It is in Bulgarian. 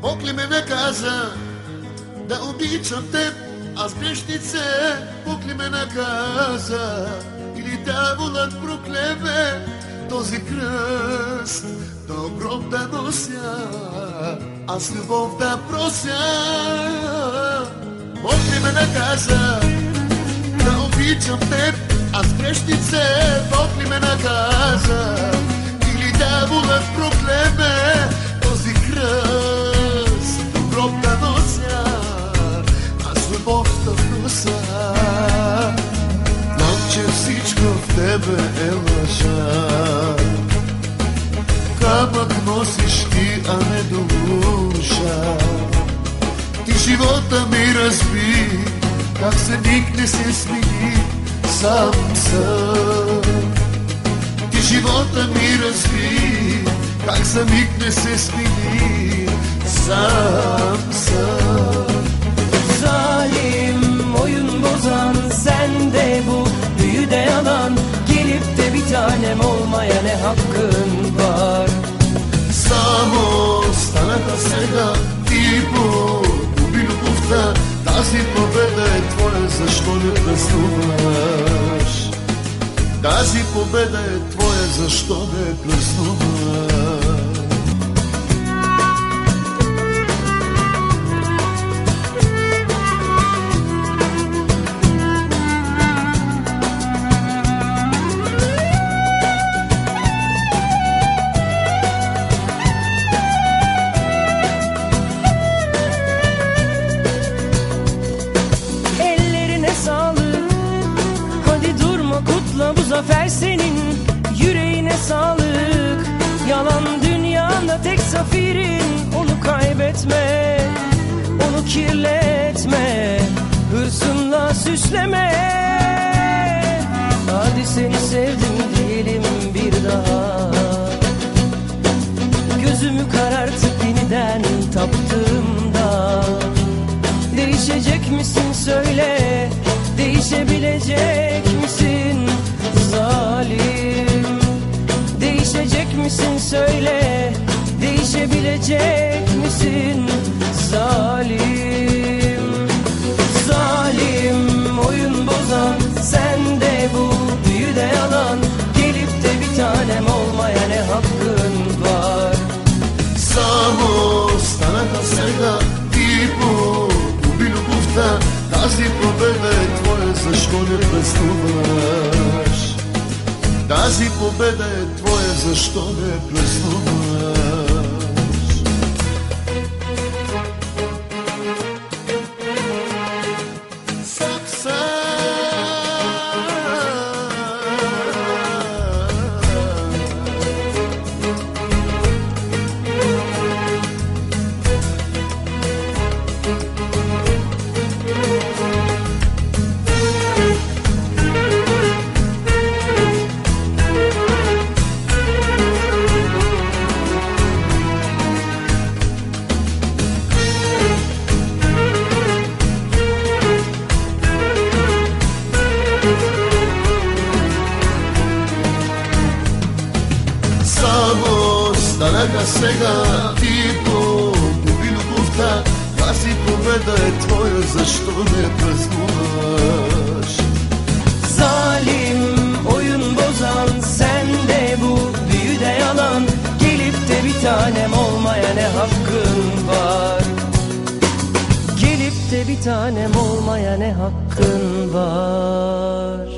Бог ли ме наказа да обичам теб? Аз грешнице, Бог ли ме наказа? Или дяволът проклеме този кръст? До гроб да нося, аз любов да прося. Бог ли ме наказа да обичам теб? Аз грешнице, Бог ли ме наказа? Или дяволът проклеме този кръст? До гроб да нося, аз любов да прося. Знам, че всичко в тебе е лъжа. Камък носиш ти, а не душа. Ти живота ми разби, как се никне се смени, сам съм. Ти живота ми разби, как за миг не се смени, sağım sağ. Zalim, oyun bozan, sen de bu büyüde yalan. Gelip de bir tanem olmaya ne hakkın var? Само станаха сега ти погуби любовта. Тази победа е твоя, защо не празнуваш? Тази победа е твоя, защо не празнуваш? Bu zafer senin, yüreğine sağlık. Yalan dünyanda tek zafirin, onu kaybetme, onu kirletme, hırsınla süsleme. Hadi seni sevdim diyelim bir daha. Gözümü karartıp yeniden taptığımda, değişecek misin söyle, değişebilecek misin? Zalim, değişecek misin söyle, değişebilecek misin? Zalim, zalim, oyun bozan, sen de bu büyüde yalan. Gelip de bir tanem olmaya ne hakkın var? Само станаха сега ти погуби любовта. Тази победа е твоя, защо не празнуваш? Тази победа е твоя, защо не празнуваш? Само станаха сега ти погуби любовта. Тази победа е твоя, защо не празнуваш? Zalim, oyun bozan, sen de bu büyüde yalan. Gelip de bir tanem olmaya ne hakkın var? Gelip de bir tanem olmaya ne hakkın var?